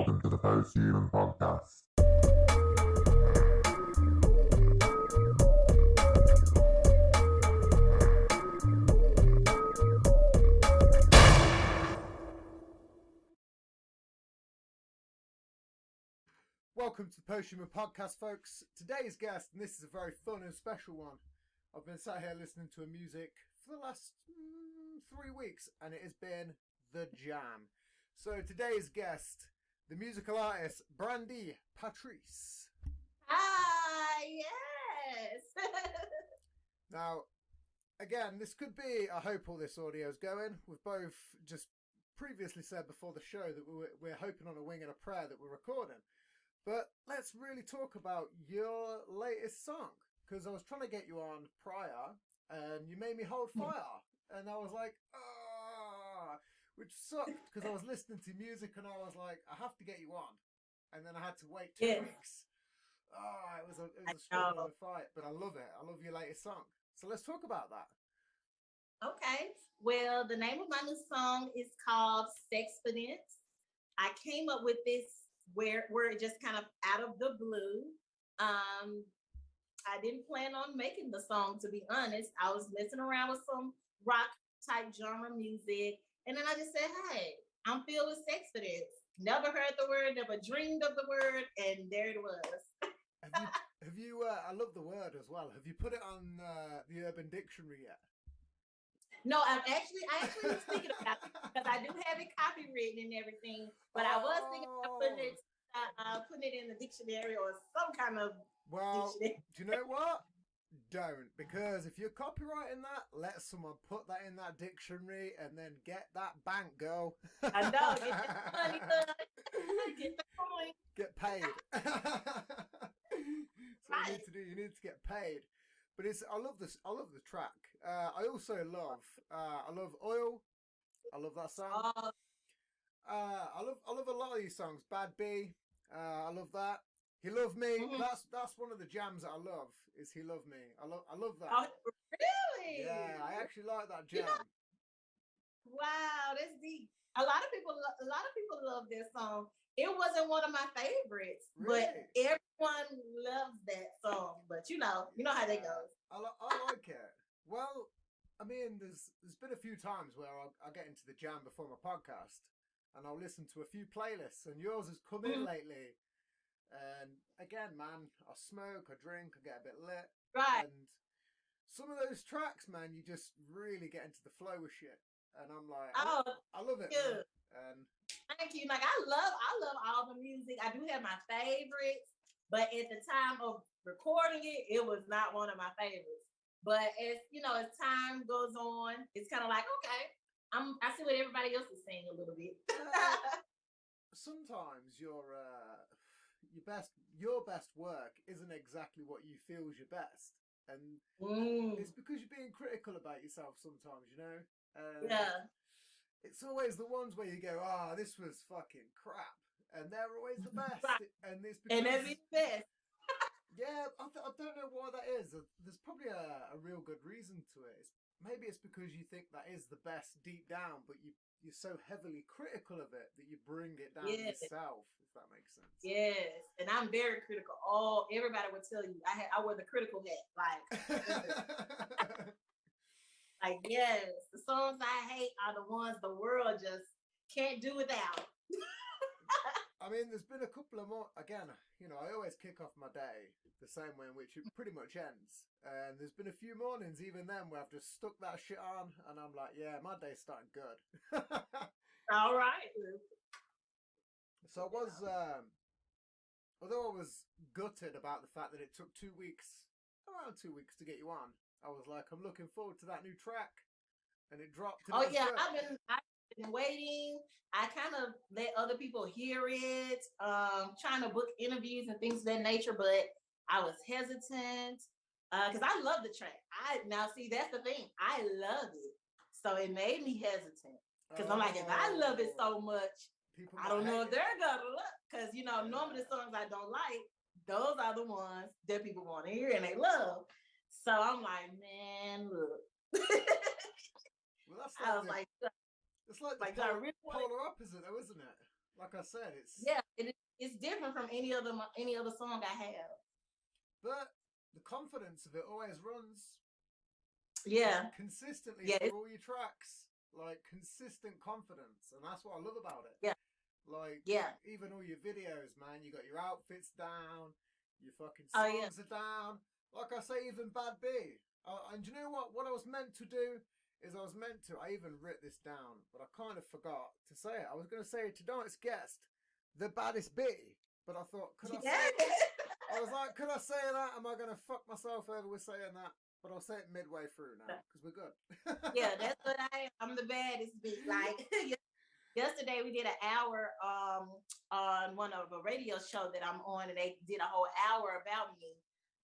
welcome to the Post-Human Podcast. Welcome to the Post-Human Podcast, folks. Today's guest, and this is a very fun and special one. I've been sat here listening to music for the last 3 weeks, and it has been the jam. So today's guest, the musical artist Brande Pa'trice. Hi, yes. Now, again, this could be, I hope all this audio is going. We've both just previously said before the show that we're hoping on a wing and a prayer that we're recording. But let's really talk about your latest song, because I was trying to get you on prior, and you made me hold fire, and I was like, which sucked, because I was listening to music, and I was like, I have to get you on, and then I had to wait 2 weeks. It was a struggle and a fight, but I love it. I love your latest song. So let's talk about that. Okay. Well, the name of my new song is called Sexperience. I came up with this where it just kind of out of the blue. I didn't plan on making the song, to be honest. I was messing around with some rock type genre music, and then I just said, hey, I'm filled with sexperience. Never heard the word, never dreamed of the word, and there it was. Have you I love the word as well. Have you put it on the Urban Dictionary yet? No, I actually was thinking about it, because I do have it copywritten and everything, but I was thinking about putting it in the dictionary or some kind of dictionary. Do you know what? Don't, because if you're copywriting that, let someone put that in that dictionary and then get that bank, girl. I know, get that money, get the coin. Get paid. That's what you need to get paid. But I love the track. I also love Oil. I love that song. I love a lot of these songs. Bad B. I love that. He Loved Me. Mm-hmm. That's one of the jams that I love. Is He Loved Me. I love that. Oh, really? Yeah, I actually like that jam. Wow, that's deep. A lot of people love this song. It wasn't one of my favorites, really? But everyone loves that song. But you know how that goes. I like it. Well, I mean, there's been a few times where I get into the jam before my podcast, and I'll listen to a few playlists, and yours has come in lately. And again, man, I smoke, I drink, I get a bit lit. Right. And some of those tracks, man, you just really get into the flow with shit. And I'm like, I love it. And thank you. Like I love all the music. I do have my favorites, but at the time of recording it was not one of my favorites. But as time goes on, it's kind of like, okay, I see what everybody else is saying a little bit. Sometimes your best work isn't exactly what you feel is your best, and it's because you're being critical about yourself sometimes, yeah. It's always the ones where you go, this was fucking crap, and they're always the best. Right. And it's because, and they're the best. Yeah, I don't know why that is. There's probably a real good reason to it. Maybe it's because you think that is the best deep down, but you're so heavily critical of it that you bring it down yourself, if that makes sense. Yes, and I'm very critical. Everybody would tell you I wear the critical hat. Like yes, the songs I hate are the ones the world just can't do without. I mean, there's been a couple of more. Again, I always kick off my day the same way in which it pretty much ends. And there's been a few mornings, even then, where I've just stuck that shit on, and I'm like, yeah, my day's starting good. All right. So I was, although I was gutted about the fact that it took around 2 weeks to get you on, I was like, I'm looking forward to that new track. And it dropped. And I've been waiting. I kind of let other people hear it, trying to book interviews and things of that nature, but I was hesitant because I love the track. Now see, that's the thing. I love it. So it made me hesitant because I'm like, if I love it so much, I don't know if they're gonna look, because normally the songs I don't like, those are the ones that people want to hear and they love. So I'm like, man, look. Well, I was like, it's like the polar opposite, though, isn't it? Like I said, it's It's different from any other song I have. But the confidence of it always runs Yeah, consistently yeah, through all your tracks. Like consistent confidence, and that's what I love about it. yeah, Like yeah. even all your videos, man, you got your outfits down, your fucking Oh yeah. songs are down. Like I say, even Bad B. And you know what? What I was meant to do is I even wrote this down, but I kind of forgot to say it. I was going to say tonight's guest, the baddest B, but I thought, could I say? I was like, could I say that? Am I going to fuck myself over with saying that? But I'll say it midway through now because we're good. Yeah, that's what I am. I'm the baddest beat. Like yesterday, we did an hour on one of a radio show that I'm on, and they did a whole hour about me.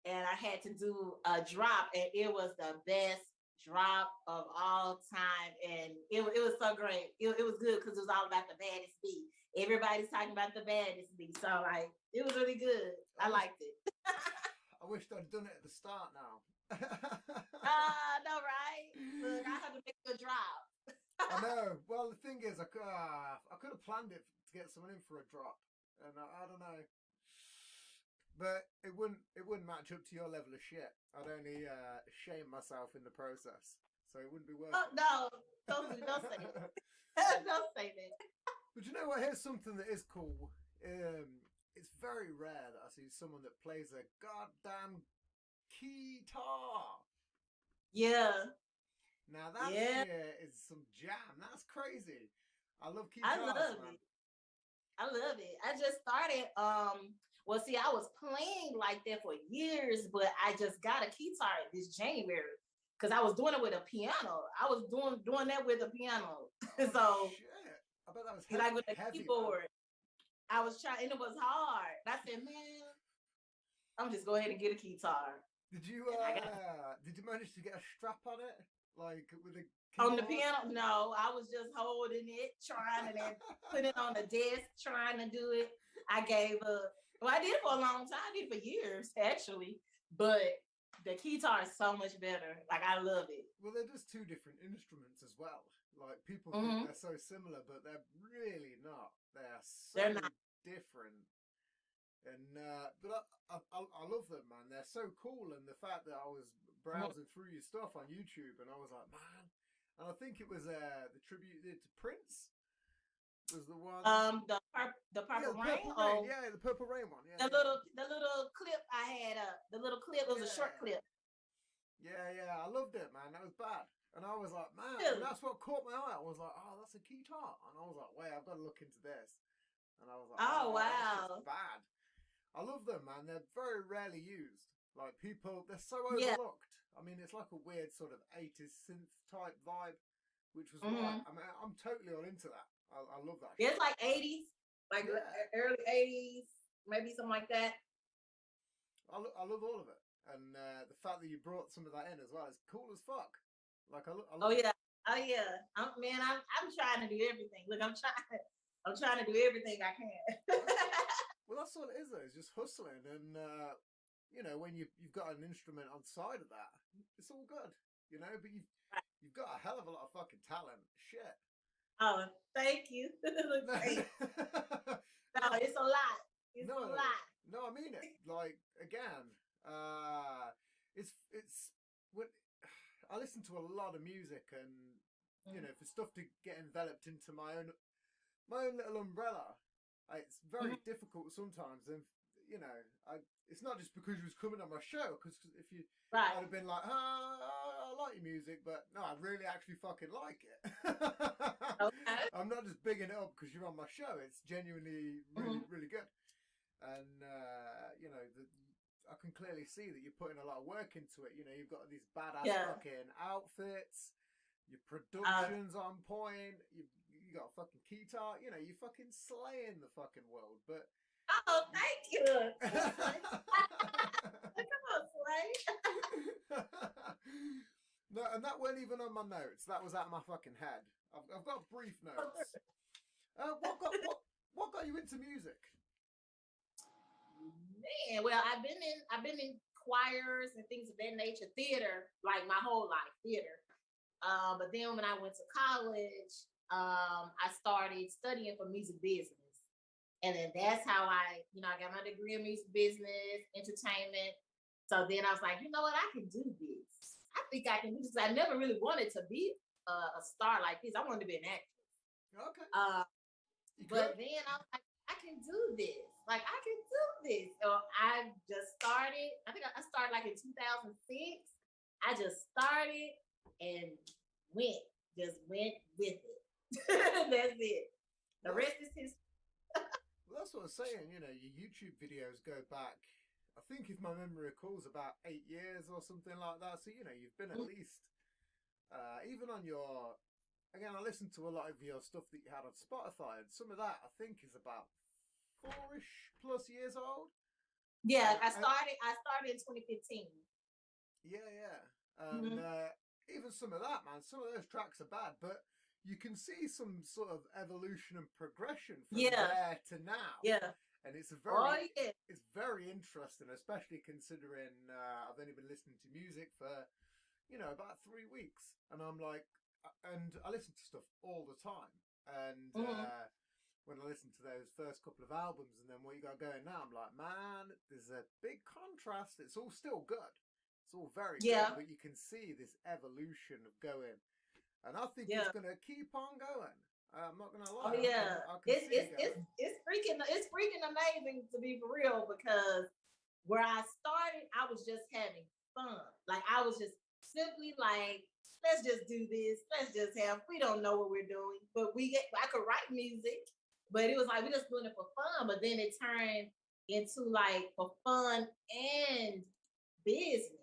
And I had to do a drop, and it was the best drop of all time. And it was so great. It was good because it was all about the baddest beat. Everybody's talking about the baddest beat. So like it was really good. I liked it. I wished I'd done it at the start now. No, right? Look, I had to make a drop. I know. Well, the thing is, I could have planned it to get someone in for a drop, and I don't know, but it wouldn't match up to your level of shit. I'd only shame myself in the process, so it wouldn't be worth it. No, don't say that. Don't say that. But you know what? Here's something that is cool. It's very rare that I see someone that plays a goddamn guitar. Yeah. Now that shit is some jam. That's crazy. I love guitars, I love man. it. I love it. I just started. Well, see, I was playing like that for years, but I just got a guitar this January because I was doing it with a piano. I was doing that with a piano. So shit. I bet that was like with the heavy, keyboard. Man. I was trying, and it was hard. And I said, man, I'm just go ahead and get a guitar. Did you manage to get a strap on it? Like with a keyboard? On the piano? No, I was just holding it, trying to then put it on the desk, trying to do it. I gave up. Well, I did it for a long time. I did it for years, actually. But the guitar is so much better. Like, I love it. Well, they're just two different instruments as well. Like, people think they're so similar, but they're really not. They're not different. And but I love them, man. They're so cool, and the fact that I was browsing through your stuff on YouTube, and I was like, man. And I think it was the tribute to Prince was the one. The Purple Rain. Yeah, the Purple Rain one. Yeah, the little clip I had up. The little clip was a short clip. Yeah, I loved it, man. That was bad. And I was like, man, and that's what caught my eye. I was like, oh, that's a guitar. And I was like, wait, I've got to look into this. And I was like, oh wow, that's bad. I love them, man. They're very rarely used. Like people, they're so overlooked. I mean, it's like a weird sort of 80s synth type vibe, which was why I mean, I'm totally all into that. I love that. It's like 80s, like early 80s, maybe something like that. I love all of it, and the fact that you brought some of that in as well is cool as fuck. Like I love oh yeah. I'm trying to do everything. Look, I'm trying to do everything I can. Well, that's all it is, though. It's just hustling, and you know, when you've got an instrument on side of that, it's all good, you know. But you've got a hell of a lot of fucking talent. Shit. Oh, thank you. No, it's a lot. It's a lot. No, I mean it. Like again, it's when I listen to a lot of music, and you know, for stuff to get enveloped into my own little umbrella. It's very difficult sometimes, and you know, it's not just because you was coming on my show. Because if you I'd have been like, I like your music, but no, I really actually fucking like it. Okay. I'm not just bigging it up because you're on my show. It's genuinely really good, and you know, I can clearly see that you're putting a lot of work into it. You know, you've got these badass fucking outfits. Your production's on point. You got a fucking guitar. You know, you're fucking slaying the fucking world. But oh, thank you. Come on, Slay. No, and that weren't even on my notes. That was out of my fucking head. I've got brief notes. What got you into music? Man, well, I've been in choirs and things of that nature, theater, like my whole life, theater. But then when I went to college, I started studying for music business. And then that's how I got my degree in music business, entertainment. So then I was like, you know what, I can do this. I think I can do this. I never really wanted to be a star like this. I wanted to be an actress. Okay. But then I was like, I can do this. Like, I can do this. So I just started. I think I started like in 2006. I just started and just went with it. That's it. The rest is history. Well, that's what I was saying. Your YouTube videos go back, I think if my memory recalls, about 8 years or something like that. So, you've been at least, even on your, again, I listened to a lot of your stuff that you had on Spotify, and some of that I think is about 4-ish plus years old. Yeah, I started in 2015. Yeah. And even some of that, man, some of those tracks are bad, but you can see some sort of evolution and progression from there to now. Yeah. And it's it's very interesting, especially considering I've only been listening to music for, about 3 weeks. And I'm like, and I listen to stuff all the time. And when I listen to those first couple of albums and then what you got going now, I'm like, man, there's a big contrast. It's all still good. It's all very good, but you can see this evolution of going. And I think it's going to keep on going. I'm not going to lie. Oh yeah, it's freaking amazing, to be for real, because where I started, I was just having fun. Like, I was just simply like, let's just do this. Let's just we don't know what we're doing, but I could write music, but it was like, we're just doing it for fun. But then it turned into like for fun and business.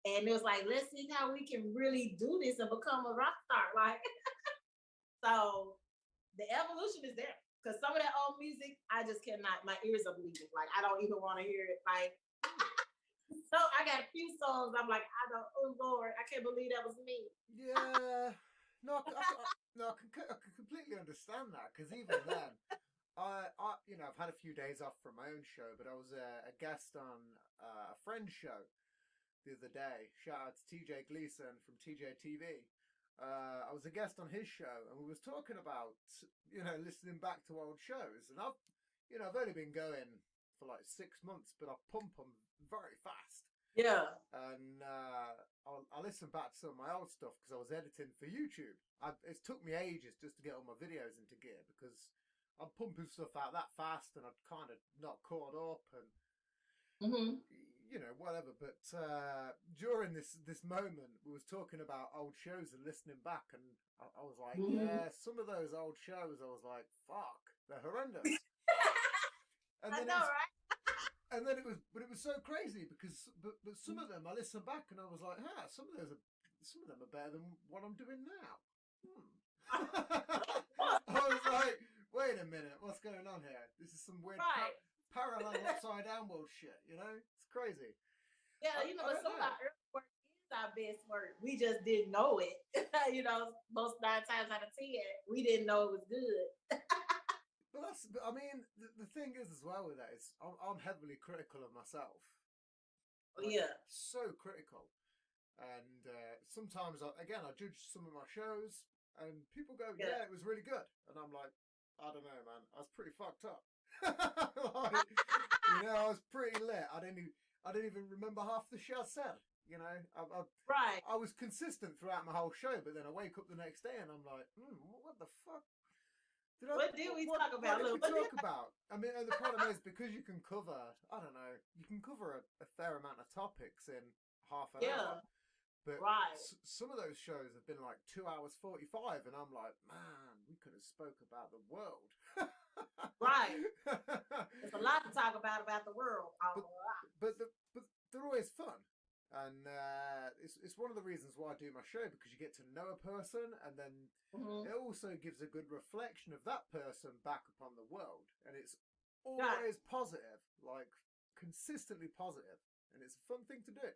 And it was like, let's see how we can really do this and become a rock star. Like, so the evolution is there. Because some of that old music, I just cannot, my ears are bleeding. Like, I don't even want to hear it. Like, so I got a few songs, I'm like, oh Lord, I can't believe that was me. Yeah. No, I can completely understand that. Because even then, I've had a few days off from my own show, but I was a guest on a friend's show the other day. Shout out to TJ Gleason from TJ TV. I was a guest on his show, and we was talking about listening back to old shows. And I've only been going for like 6 months, but I pump them very fast. Yeah. And I listened back to some of my old stuff because I was editing for YouTube. It took me ages just to get all my videos into gear because I'm pumping stuff out that fast, and I'd kind of not caught up and. Whatever. But during this moment, we was talking about old shows and listening back, and I was like, yeah, some of those old shows, I was like, fuck, they're horrendous. And then right? And then it was so crazy because, but some of them I listened back and I was like, some of them are better than what I'm doing now. I was like, wait a minute, what's going on here? This is some weird parallel upside down world shit, It's crazy. Yeah, but some of our early work is our best work. We just didn't know it. Most 9 times out of 10, we didn't know it was good. But the thing is as well with that is I'm heavily critical of myself. Like, so critical. And sometimes, I judge some of my shows and people go, yeah, it was really good. And I'm like, I don't know, man. I was pretty fucked up. I was pretty lit. I didn't even remember half the shit I said. I was consistent throughout my whole show, but then I wake up the next day and I'm like, what the fuck? What did we talk about? What did we talk about? I mean, and the problem is because you can cover, I don't know, you can cover a fair amount of topics in half an hour. But some of those shows have been like 2 hours 45, and I'm like, man, we could have spoke about the world. Right. There's a lot to talk about the world. But they're always fun. And it's one of the reasons why I do my show, because you get to know a person, and then it also gives a good reflection of that person back upon the world. And it's always positive, like consistently positive. And it's a fun thing to do.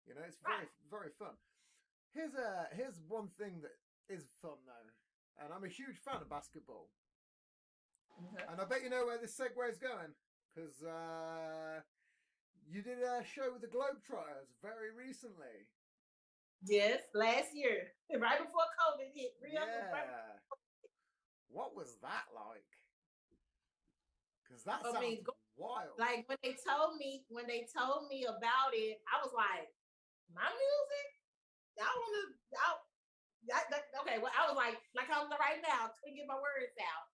It's very, very fun. Here's one thing that is fun though, and I'm a huge fan of basketball. And I bet you know where this segue is going, because you did a show with the Globetrotters very recently. Yes, last year, right before COVID hit. What was that like? Because that I sounds mean, wild. like when they told me about it, I was like, my music? Y'all want to? Okay. Well, I was like I'm right now, couldn't get my words out.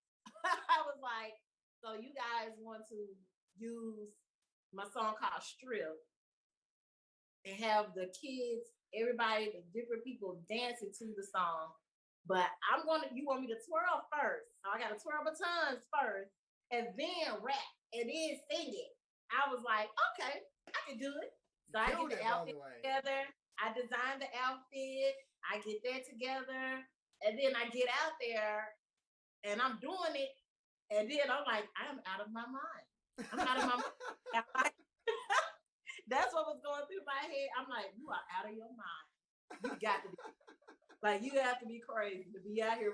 I was like, so you guys want to use my song called Strip and have the kids, everybody, the different people dancing to the song. But you want me to twirl first. So I got to twirl batons first and then rap and then sing it. I was like, okay, I can do it. So I get the outfit together. I design the outfit. I get that together. And then I get out there and I'm doing it. And then I'm like, I'm out of my mind. I'm out of my mind. That's what was going through my head. I'm like, you are out of your mind. You got to be like, you have to be crazy to be out here.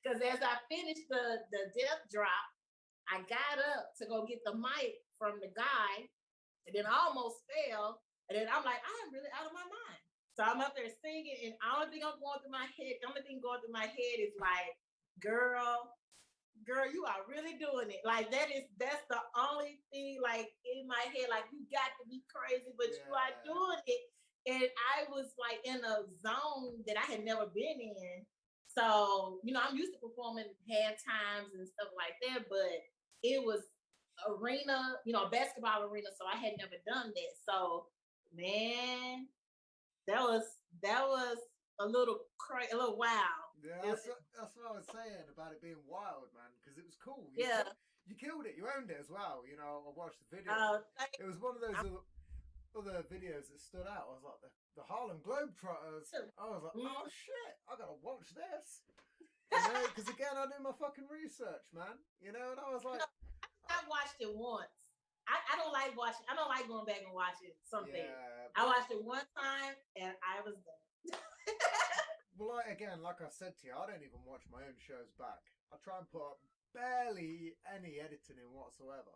Because as I finished the death drop, I got up to go get the mic from the guy, and then I almost fell. And then I'm like, I am really out of my mind. So I'm up there singing, and the only thing going through my head is like, girl, you are really doing it. Like that's the only thing like in my head. Like, you got to be crazy, but you are doing it. And I was like in a zone that I had never been in. So, I'm used to performing half times and stuff like that, but it was arena, a basketball arena. So I had never done that. So, man, that was a little crazy, a little wild. Yeah, that's what I was saying about it being wild, man, because it was cool. You killed it. You owned it as well. I watched the video. It was one of those other videos that stood out. I was like, the Harlem Globetrotters. I was like, oh shit, I gotta watch this. Because again, I did my fucking research, man. And I was like, I watched it once. I don't like watching. I don't like going back and watching something. Yeah, I watched it one time and I was done. Well, like I said to you, I don't even watch my own shows back. I try and put up barely any editing in whatsoever.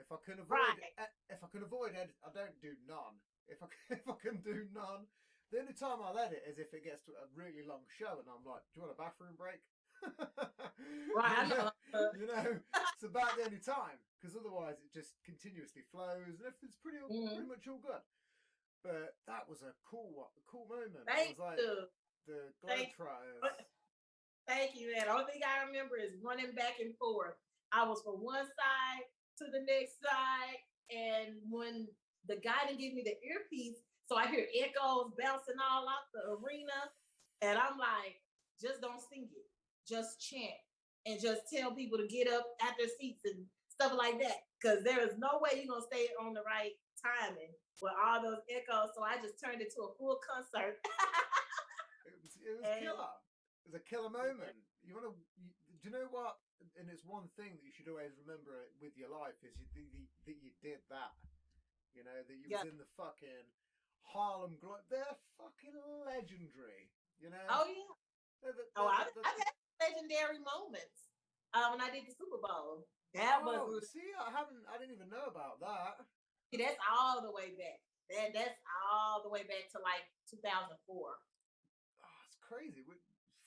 If I can avoid, edit, I don't do none. If I can do none, the only time I'll edit is if it gets to a really long show, and I'm like, "Do you want a bathroom break?" Right. It's about the only time, because otherwise it just continuously flows, and everything's pretty much all good. But that was a cool moment. Thank you. The Globetrotters. Thank you, man. The only thing I remember is running back and forth. I was from one side to the next side, and when the guy didn't give me the earpiece, so I hear echoes bouncing all out the arena, and I'm like, just don't sing it, just chant, and just tell people to get up at their seats and stuff like that, because there is no way you're gonna stay on the right timing with all those echoes. So I just turned it to a full concert. It was killer. It was a killer moment. Do you know what? And it's one thing that you should always remember with your life is that you did that. That you was in the fucking Harlem Globe. They're fucking legendary. Oh yeah. I've had legendary moments. When I did the Super Bowl. See, I didn't even know about that. See, that's all the way back. That's all the way back to like 2004. Crazy.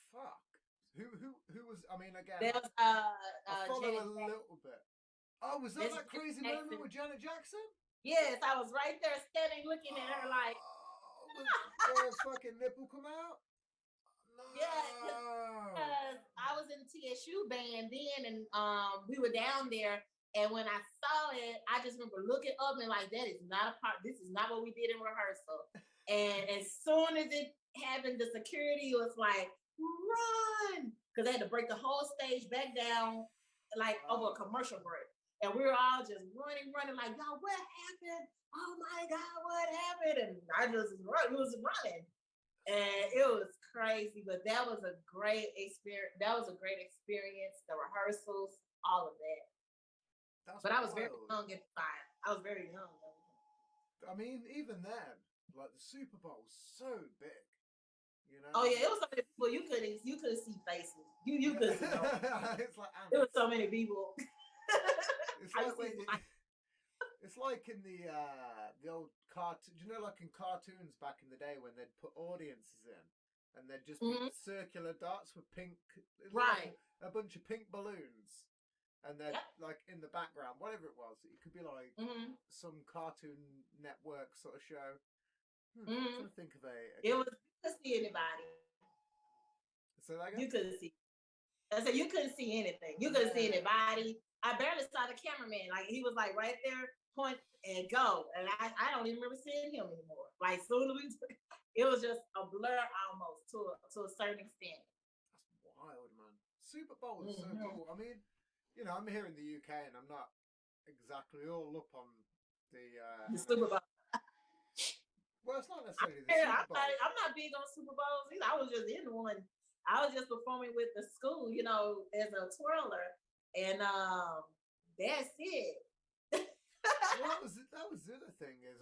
Fuck. Who was? I mean, again, there was I follow Janet a little bit. Oh, was that crazy moment with Janet Jackson? Yes, I was right there standing looking at her like. Did her fucking nipple come out? No. Yeah, because I was in the TSU band then, and we were down there. And when I saw it, I just remember looking up and like, that is not a part. This is not what we did in rehearsal. And as soon as it happened, the security was like, run! Because they had to break the whole stage back down, like over a commercial break. And we were all just running, like, y'all, what happened? Oh my God, what happened? And I just was running. And it was crazy, but that was a great experience. The rehearsals, all of that. But I was very young at the time. I was very young. I mean, even then, like the Super Bowl was so big. Oh yeah, it was so many people you couldn't see faces. You couldn't see them. It's like it was so many people. It's like in the old cartoon. Do you know, like in cartoons back in the day when they'd put audiences in and they'd just be circular dots with pink, right? Like a bunch of pink balloons, and then like in the background, whatever it was, it could be like some Cartoon Network sort of show. I'm trying to think of It was, you couldn't see anybody. So like you couldn't see. I said you couldn't see anything. You couldn't see anybody. I barely saw the cameraman. Like he was like right there, point and go, and I don't even remember seeing him anymore. Like soon as it was just a blur almost to a certain extent. That's wild, man. Super Bowl is so cool. I mean, you know, I'm here in the UK and I'm not exactly all up on the Super Bowl. Well, it's not necessarily the Super Bowl. I'm not big on Super Bowls. I was just in one. I was just performing with the school, you know, as a twirler, and that's it. Well, that was the other thing is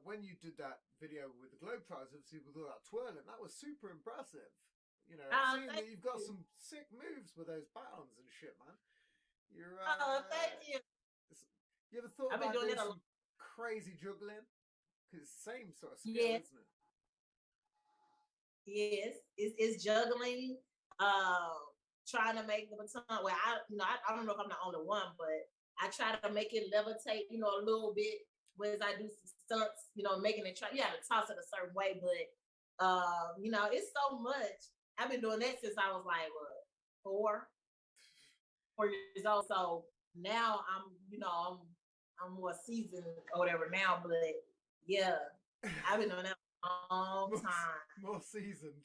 when you did that video with the Globetrotters, obviously with all that twirling, that was super impressive. You know, seeing that you've got some sick moves with those batons and shit, man. You're thank you. You ever thought about doing some crazy juggling? Because same sort of skill, isn't it? Yes, it's juggling. Trying to make the baton. Well, I don't know if I'm the only one, but I try to make it levitate, you know, a little bit. Whereas I do some stunts, you know, making it try. You have to toss it a certain way, but you know, it's so much. I've been doing that since I was like what, 4 years old. So now I'm more seasoned or whatever now, but yeah, I've been doing that a long time. More seasoned.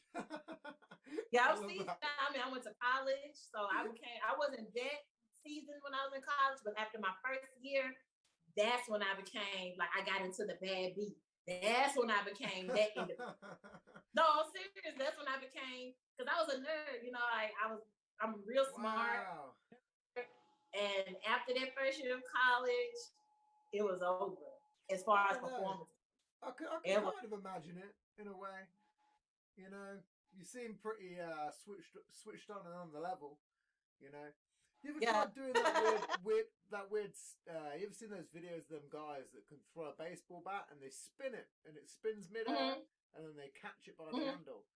Yeah, I'm seasoned. I mean, I went to college, so I wasn't that seasoned when I was in college, but after my first year, that's when I became like I got into the bad beat. That's when I became that independent. No, I'm serious. That's when I became, because I was a nerd, you know, I'm real smart. Wow. And after that first year of college, it was over as far as performance. I can kind of imagine it in a way. You know, you seem pretty switched on and on the level. You know, you ever tried doing that weird? You ever seen those videos of them guys that can throw a baseball bat and they spin it and it spins midair and then they catch it by the handle?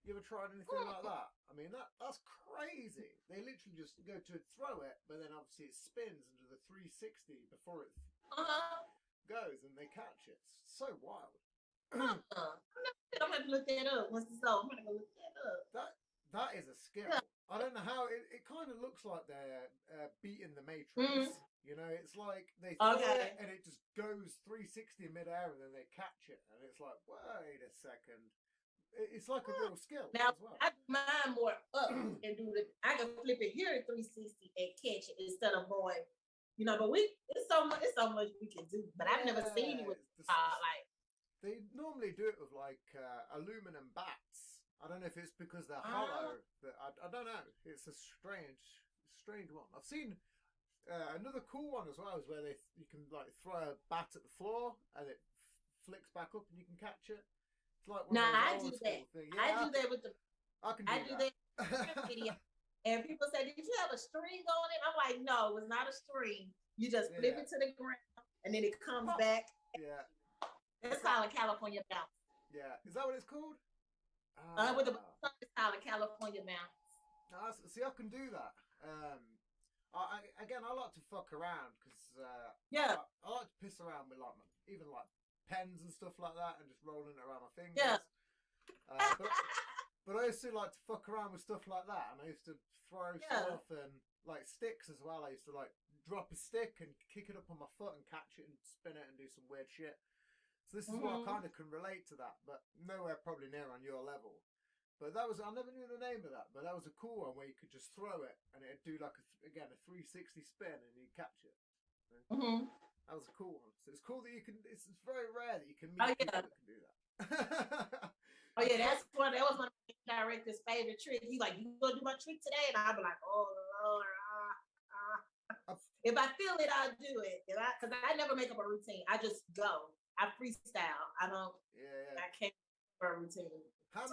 You ever tried anything like that? I mean, that's crazy. They literally just go to throw it, but then obviously it spins into the 360 before it goes and they catch it. It's so wild. I'm gonna look that up. Once it's over, I'm gonna go look that up. That is a skill. I don't know how it kind of looks like they're beating the Matrix. You know, it's like they throw it and it just goes 360 midair and then they catch it and it's like, wait a second. It's like a real skill now, as well. I do mine more up and do I can flip it here at 360 and catch it instead of going, you know. But it's so much we can do. But I've never seen it with like. They normally do it with like aluminum bats. I don't know if it's because they're hollow. I don't know. It's a strange one. I've seen another cool one as well, is where you can like throw a bat at the floor and it flicks back up and you can catch it. It's like one of those I do that. Yeah, I do that with the. I do that. Video. And people say, "Did you have a string on it?" I'm like, "No, it's not a string. You just flip it to the ground and then it comes back." Yeah. It's called a California bounce. Yeah. Is that what it's called? With the it's called a California bounce. See, I can do that. I like to fuck around because I like to piss around with like even like pens and stuff like that and just rolling it around my fingers. Yeah. But I used to like to fuck around with stuff like that, and I used to throw stuff and like sticks as well. I used to like drop a stick and kick it up on my foot and catch it and spin it and do some weird shit. So this is what I kind of can relate to that, but nowhere probably near on your level. But that was, I never knew the name of that, but that was a cool one where you could just throw it and it'd do like a 360 spin and you'd catch it. So that was a cool one. So it's cool that you can, it's very rare that you can meet people that can do that. Oh yeah, that was one of the director's favorite tricks. He's like, "You gonna do my trick today?" And I'll be like, "Oh Lord, if I feel it, I'll do it." Because I never make up a routine. I just go. I freestyle. I don't. Yeah. I can't for a routine. How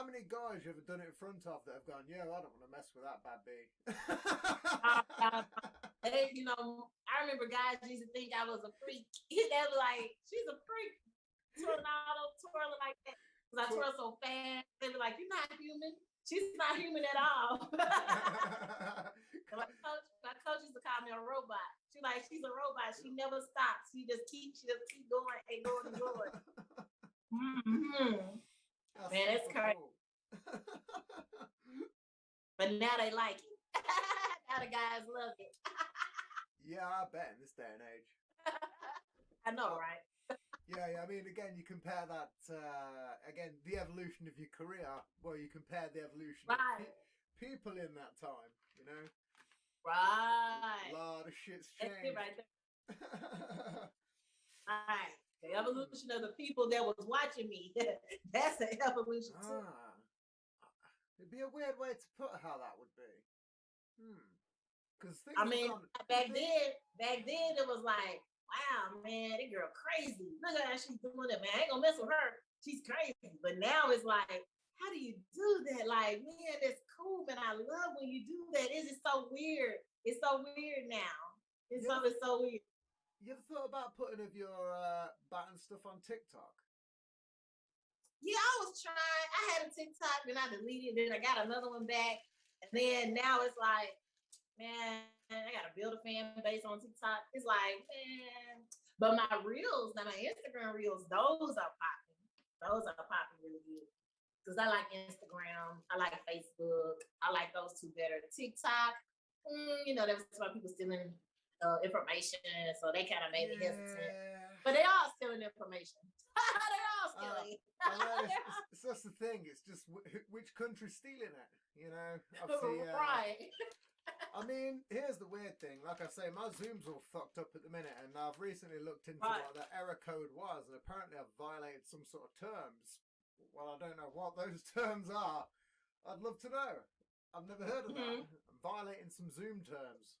many guys you ever done it in front of that have gone, "Yeah, I don't want to mess with that bad B"? You know, I remember guys used to think I was a freak. They were like, "She's a freak." Twirling like that because I twirl so fast. They were like, "You're not human." She's not human at all. My coach used to call me a robot. She's a robot. She never stops. She just keep going and going and going. Mm-hmm. Man, it's crazy. Cool. But now they like it. Now the guys love it. Yeah, I bet in this day and age. I know, right? Yeah. I mean, again, you compare that, the evolution of your career. Well, you compare the evolution of people in that time, you know? Right. A lot of shit's changed. That's it right there. All right. The evolution of the people that was watching me. That's the evolution too. It'd be a weird way to put how that would be. Because back then it was like, wow, man, that girl crazy. Look at how she's doing it, man. I ain't gonna mess with her. She's crazy. But now it's like, how do you do that? Like, man, that's cool, man. I love when you do that. It's just so weird. It's so weird now. It's so weird. You ever thought about putting of your batting stuff on TikTok? Yeah, I was trying. I had a TikTok, then I deleted it. Then I got another one back. And then now it's like, man, I got to build a fan base on TikTok. It's like, man. But my reels, now my Instagram reels, those are popping. Those are popping really good. Because I like Instagram. I like Facebook. I like those two better. TikTok, there was some people stealing information. So they kind of made me hesitant. But they all stealing information. They're all stealing. So that's the thing. It's just which country's stealing it, you know? Obviously, right. I mean, here's the weird thing. Like I say, my Zoom's all fucked up at the minute, and I've recently looked into what that error code was, and apparently I've violated some sort of terms. Well, I don't know what those terms are. I'd love to know. I've never heard of that. I'm violating some Zoom terms.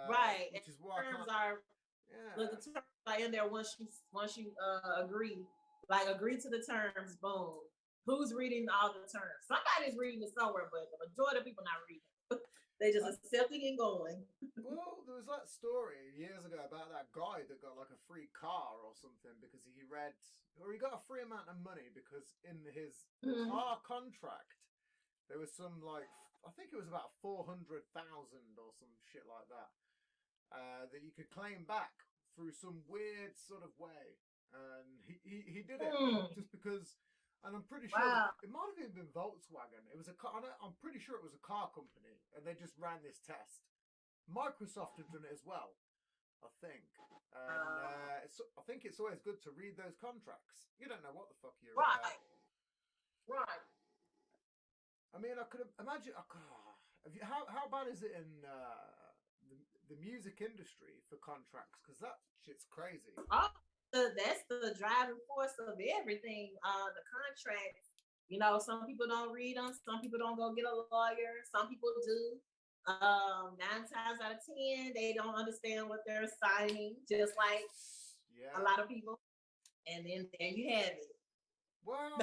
Right. Which is why terms are. Yeah. The terms are in there once you agree. Like agree to the terms. Boom. Who's reading all the terms? Somebody's reading it somewhere, but the majority of people not reading. They just accepting and going. Well, there was that story years ago about that guy that got like a free car or something because he got a free amount of money because in his car contract there was some I think it was about 400,000 or some shit like that that you could claim back through some weird sort of way, and he did it just because. And I'm pretty sure it might have even been Volkswagen. It was a car. I'm pretty sure it was a car company, and they just ran this test. Microsoft had done it as well, I think. And I think it's always good to read those contracts. You don't know what the fuck you're about. Right. I mean, I could imagine. How bad is it in the music industry for contracts? Because that shit's crazy. That's the driving force of everything. The contracts, some people don't read them. Some people don't go get a lawyer. Some people do. 9 times out of 10, they don't understand what they're signing, just like a lot of people. And then there you have it. Well,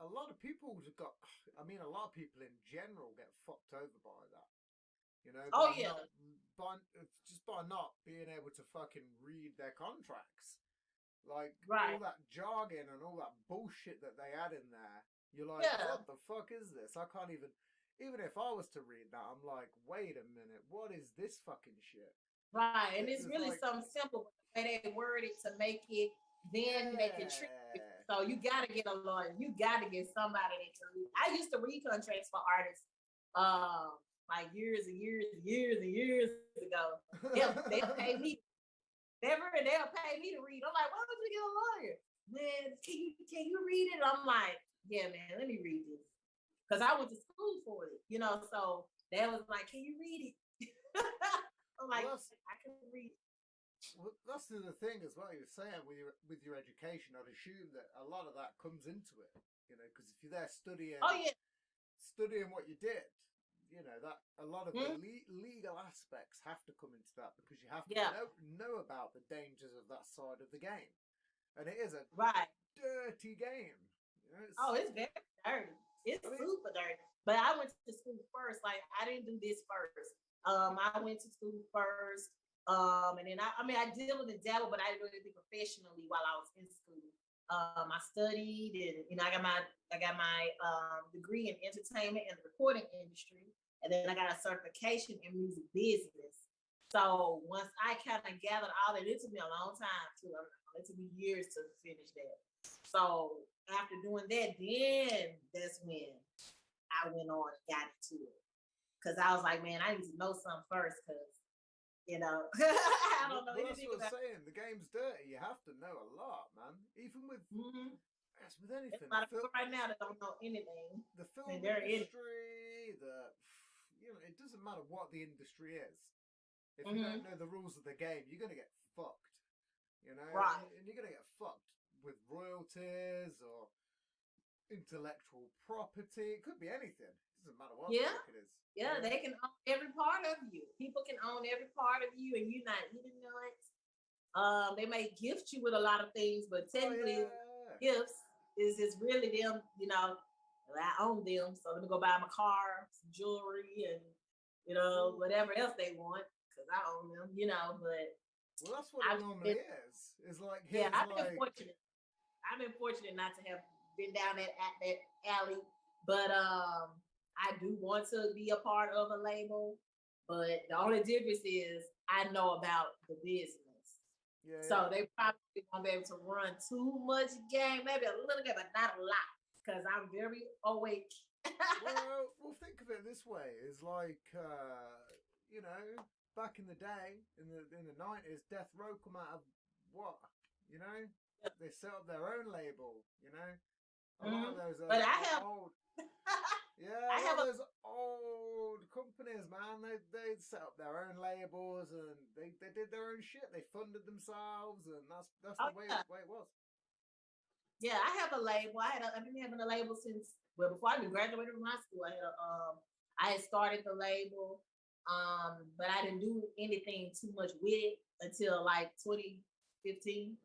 a lot of people a lot of people in general get fucked over by that. By not being able to fucking read their contracts. Like all that jargon and all that bullshit that they add in there, you're like, what the fuck is this? I can't even if I was to read that, I'm like, wait a minute, what is this fucking shit? Right, and it's really something simple, but they word it to make it make it tricky. So you gotta get a lawyer. You gotta get somebody that can read. I used to read contracts for artists, like years and years and years and years ago. They'll pay me. They'll pay me to read. I'm like, why don't you get a lawyer? Man, can you read it? I'm like, yeah, man, let me read this. Because I went to school for it, so they was like, can you read it? I'm like, I can read it. Well, that's the thing as well. You're saying with your education, I'd assume that a lot of that comes into it, because if you're there studying what you did, that a lot of the legal aspects have to come into that because you have to know about the dangers of that side of the game, and it is a dirty game. It's very dirty. It's super dirty. But I went to school first. Like I didn't do this first. I went to school first, and then I dabbled and dabbled, but I didn't do anything professionally while I was in school. I studied, and I got my degree in entertainment and the recording industry, and then I got a certification in music business. So once I kind of gathered all that, it took me a long time too. It took me years to finish that. So after doing that, then that's when I went on and got into it. Cause I was like, man, I need to know something first, cause I don't know That's anything what I'm about. saying. The game's dirty. You have to know a lot, man. Even with Mm-hmm. yes, with There's anything. a lot of people right now that don't know anything, The and film they're in it. industry, it doesn't matter what the industry is. If you Mm-hmm. don't know the rules of the game, you're gonna get fucked. Right. And you're gonna get fucked with royalties or intellectual property. It could be anything. It doesn't matter what the Yeah. fuck it is. Yeah, they can own every part of you. People can own every part of you, and you're not even know it. They may gift you with a lot of things, but technically, gifts is really them. I own them, so let me go buy my car, some jewelry, and whatever else they want because I own them. But well, that's what it I've normally been, is. It's like yeah, here's I've been like fortunate. I've been fortunate not to have been down that alley, but I do want to be a part of a label. But the only difference is I know about the business, so they probably won't be able to run too much game, maybe a little bit, but not a lot, because I'm very awake. well, think of it this way: it's like back in the day, in the 90s, Death Row come out of what? They set up their own label. A lot of those but I have old. I have those old companies, man. They set up their own labels and they did their own shit. They funded themselves, and that's the way it was. Yeah, I have a label. I've been having a label since before I even graduated from high school. I had started the label, but I didn't do anything too much with it until like 2015.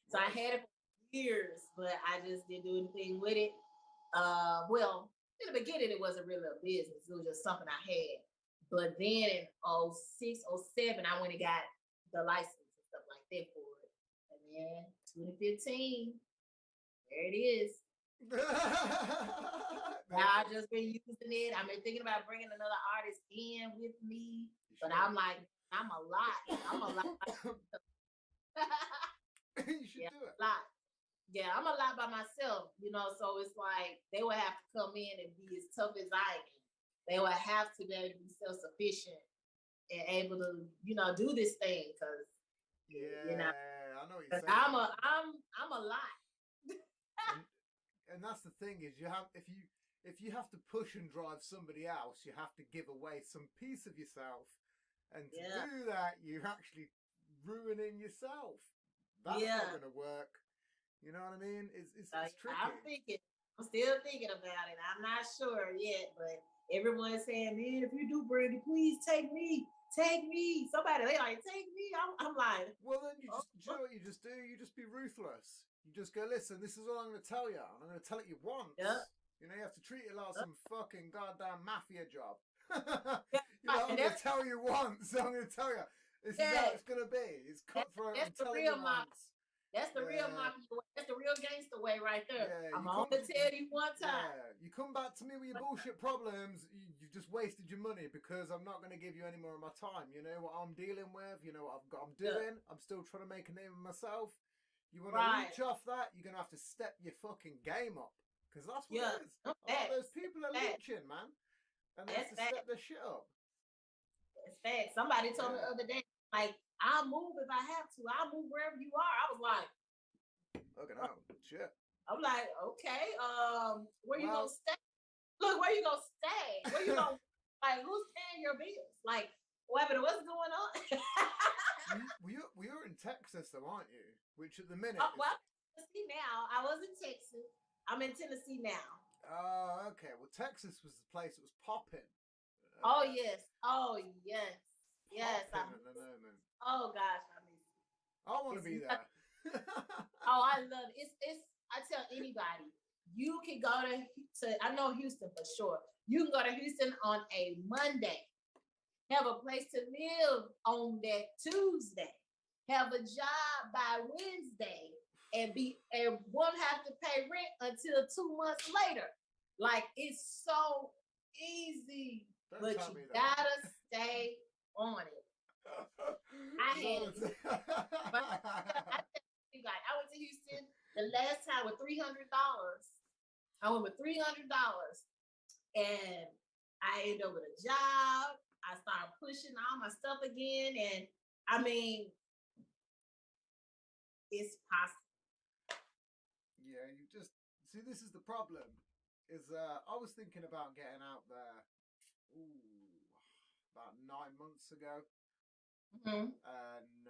So I had it for years, but I just didn't do anything with it. Well, in the beginning, it wasn't really a business. It was just something I had. But then in 06, 07, I went and got the license and stuff like that for it. And then 2015, there it is. Now I've just been using it. I've been thinking about bringing another artist in with me, but I'm like, I'm a lot. You should do it. A lot. Yeah, I'm a lot by myself, so it's like they would have to come in and be as tough as I am. They would have to be able to be self-sufficient and able to, do this thing because I know what you're saying. I'm a lot. and that's the thing is if you have to push and drive somebody else, you have to give away some piece of yourself. And to do that, you're actually ruining yourself. That's not going to work. You know what I mean? It's tricky. I'm still thinking about it. I'm not sure yet, but everyone's saying, man, if you do Brande, please take me. Somebody, they like, take me. I'm like, well, then you know what you just do? You just be ruthless. You just go, listen, this is all I'm going to tell you. And I'm going to tell it you once. Yeah. You have to treat it like some fucking goddamn mafia job. I'm going to tell you once. I'm going to tell you. This is how it's going to be. It's cutthroat. That's the real mafia. That's the real mafia way. That's the real gangster way right there. Yeah, I'm going to tell you one time. Yeah, you come back to me with your bullshit problems, you've just wasted your money because I'm not going to give you any more of my time. You know what I'm dealing with, you know what I'm doing. I'm still trying to make a name of myself. You want to reach off that, you're going to have to step your fucking game up. Because that's what it is. Those people are leeching, man. And they have to step their shit up. It's facts. Somebody told me the other day, like, I'll move if I have to. I'll move wherever you are. I was like, look at that shit. I'm like, okay, where you gonna stay? Look, where you gonna stay? Where you gonna like? Who's paying your bills? Like, what's going on? You're in Texas, though, aren't you? Which at the minute. Well, I'm in Tennessee now. I was in Texas. I'm in Tennessee now. Oh, okay. Well, Texas was the place that was popping. Oh yes. Yes. At the moment. Oh gosh, I miss it. I want to be there. Oh, I love it. It's. I tell anybody, you can go to. I know Houston for sure. You can go to Houston on a Monday, have a place to live on that Tuesday, have a job by Wednesday, and and won't have to pay rent until 2 months later. Like it's so easy, but you gotta stay on it. I had it. But I went to Houston the last time with $300. I went with $300, and I ended up with a job. I started pushing all my stuff again, and I mean, it's possible. Yeah, you just see. This is the problem. Is I was thinking about getting out there. About 9 months ago. Mm-hmm. And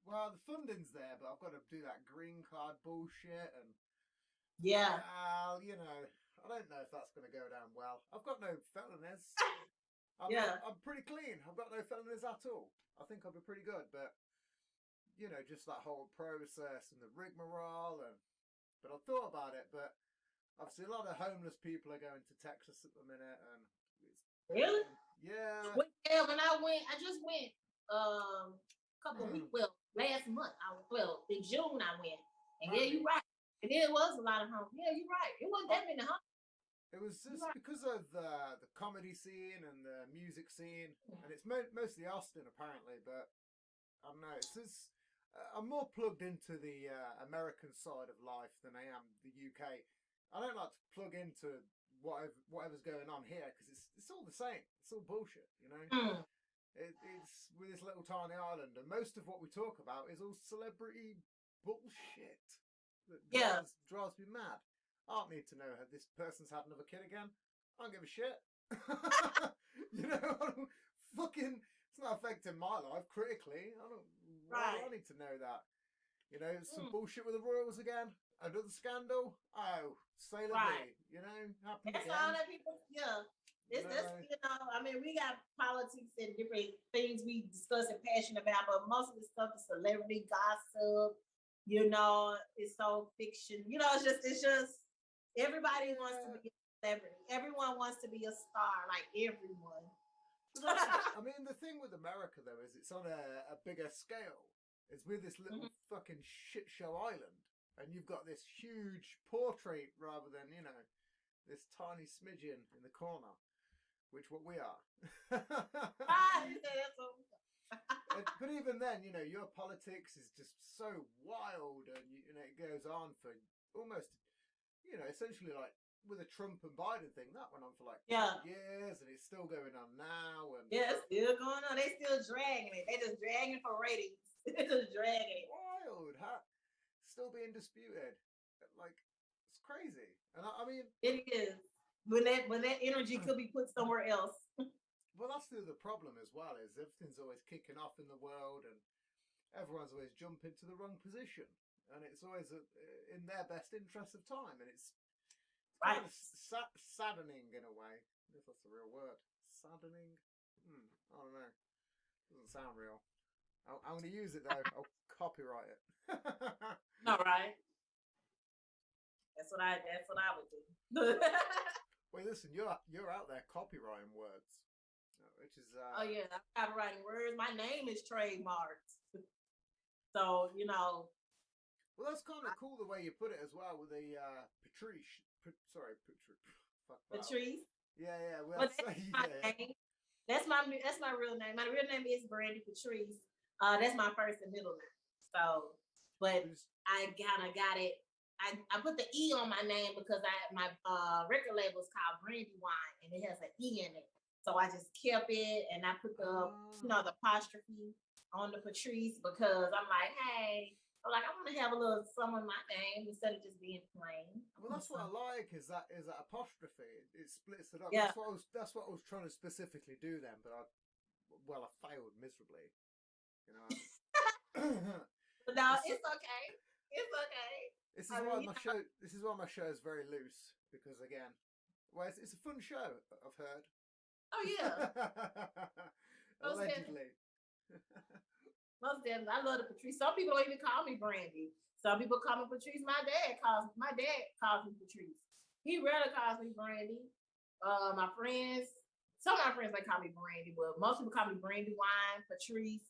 well, the funding's there, but I've got to do that green card bullshit, and yeah, you know, I don't know if that's going to go down well. I've got no felonies. I'm pretty clean. I've got no felonies at all. I think I'll be pretty good, but you know, just that whole process and the rigmarole, but I've thought about it, but obviously a lot of homeless people are going to Texas at the minute, and really? Yeah. Well, when I just went a couple of weeks, last month. In June I went. And yeah, you're right. And it was a lot of homeless. Yeah, you're right. It wasn't that many homeless. It was just because of the comedy scene and the music scene, and it's mostly Austin apparently, but I don't know. It's just, I'm more plugged into the American side of life than I am the UK. I don't like to plug into whatever's going on here because it's all the same. It's all bullshit, you know. It's with this little tiny island, and most of what we talk about is all celebrity bullshit that drives me mad. I don't need to know how this person's had another kid again. I don't give a shit. You know, it's not affecting my life critically. I need to know that. You know, some bullshit with the Royals again. Another scandal. Oh, say la vie. You know, happen That's again. all that people. Yeah. It's you know, I mean, we got politics and different things we discuss and passionate about, but most of the stuff is celebrity gossip. You know, it's so fiction. You know, it's just everybody wants to be a celebrity. Everyone wants to be a star, like everyone. I mean, the thing with America though is it's on a bigger scale. It's with this little fucking shit show island, and you've got this huge portrait rather than, you know, this tiny smidgen in the corner, which what we are. But even then, you know, your politics is just so wild, and you know, it goes on for almost, you know, essentially like with the Trump and Biden thing, that went on for like 2 years, and it's still going on now. And it's still going on. They still dragging it. They just dragging for ratings. Just dragging it. Wild, huh? Still being disputed. Like, it's crazy. And I mean, it is. When that energy could be put somewhere else. Well, that's the problem as well, is everything's always kicking off in the world, and everyone's always jumping to the wrong position, and it's always in their best interest of time, and it's kind of saddening in a way. If that's a real word. Saddening? I don't know. Doesn't sound real. I'm going to use it though. I'll copyright it. All right. That's what I would do. Wait, listen, you're out there copywriting words, which is oh yeah, I'm copywriting words. My name is trademarked, so you know. Well, that's kind of cool the way you put it as well with the Patrice. Patrice. Yeah. Well, that's my name. That's my real name. My real name is Brande Pa'trice. That's my first and middle name. So, but I kind of got it. I put the E on my name because my record label is called Brandy Wine, and it has an E in it. So I just kept it, and I put the the apostrophe on the Pa'trice because I'm like, hey, I want to have a little something in my name instead of just being plain. Well, that's what I like is that apostrophe. It splits it up. Yeah. That's what I was trying to specifically do then, but I failed miserably. You know. No, it's okay. It's okay. This is why my show is very loose, because again, well, it's a fun show, I've heard. Oh yeah. Allegedly. Most definitely. I love the Pa'trice. Some people don't even call me Brandy. Some people call me Pa'trice. My dad calls me Pa'trice. He rarely calls me Brandy. My friends, some of my friends they call me Brandy, but most people call me Brandy Wine, Pa'trice.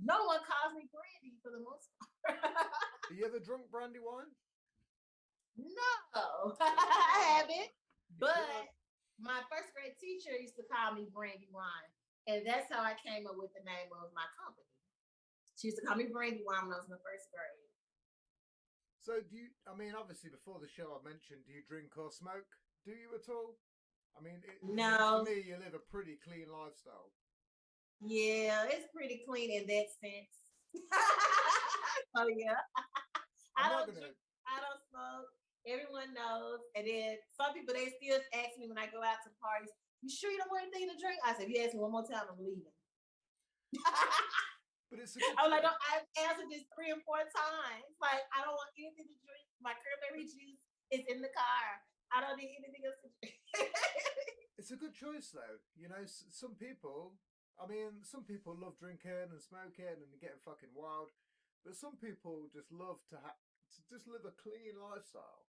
No one calls me Brandy for the most part. you ever drunk brandy wine? No, I haven't. But my first grade teacher used to call me Brandy Wine. And that's how I came up with the name of my company. She used to call me Brandy Wine when I was in the first grade. So do you, I mean, obviously before the show I mentioned, do you drink or smoke? Do you at all? I mean, No. For me, you live a pretty clean lifestyle. Yeah, it's pretty clean in that sense. Oh, yeah. I don't drink, I don't smoke. Everyone knows. And then some people, they still ask me when I go out to parties, you sure you don't want anything to drink? I said, if you ask me one more time, I'm leaving. But it's a good I was like, I've answered this 3 or 4 times. Like, I don't want anything to drink. My cranberry juice is in the car. I don't need anything else to drink. It's a good choice, though. You know, some people, I mean, some people love drinking and smoking and getting fucking wild. But some people just love to just live a clean lifestyle.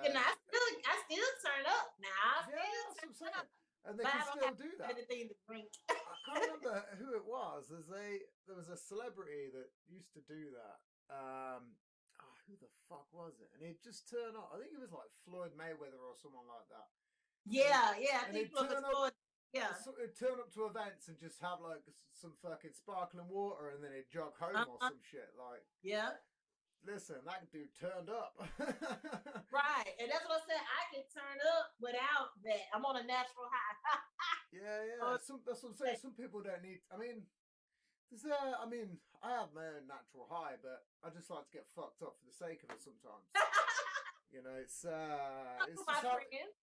And I still turn up now. That's what I'm saying. And they can still do that. Anything to drink. I can't remember who it was. There was a celebrity that used to do that. Who the fuck was it? And he'd just turn up. I think it was like Floyd Mayweather or someone like that. Yeah. I think Floyd. Yeah. He'd turn up to events and just have like some fucking sparkling water, and then he'd jog home or some shit. Like, yeah. Listen, that dude turned up. Right. And that's what I said. I can turn up without that. I'm on a natural high. Yeah. That's what I'm saying. Some people don't need. I mean, I have my own natural high, but I just like to get fucked up for the sake of it sometimes. You know, it's just my how, friends.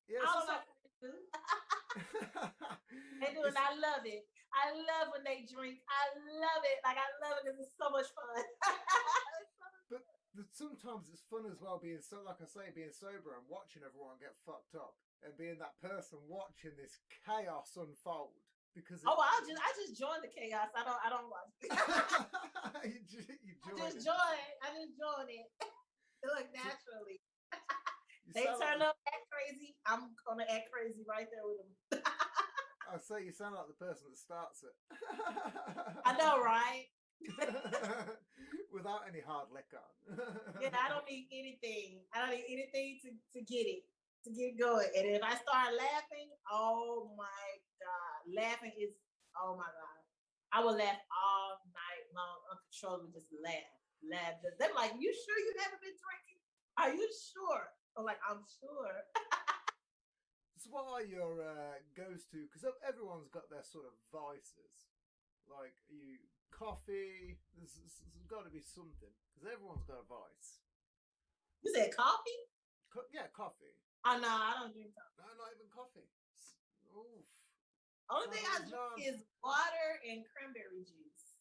yeah, All of my friends do. They do, and I love it. I love when they drink. I love it. Like, I love it because it's so much fun. But sometimes it's fun as well being like I say, being sober and watching everyone get fucked up and being that person watching this chaos unfold. Because I just join the chaos. I don't watch it. you join I just join it. Look, naturally. They turn up, act crazy. I'm gonna act crazy right there with them. I say you sound like the person that starts it. I know, right? Without any hard liquor. Yeah, I don't need anything. I don't need anything to get it, to get going. And if I start laughing, oh my God. Laughing is, oh my God. I will laugh all night long, uncontrollably, just laugh. They're like, you sure you haven't been drinking? Are you sure? I'm like, I'm sure. So what are your go-to? Because everyone's got their sort of vices. Like, coffee, there's got to be something, because everyone's got a vice. You said coffee? Yeah, coffee. Oh, no, I don't drink coffee. No, not even coffee. Oof. Only thing I drink is water and cranberry juice.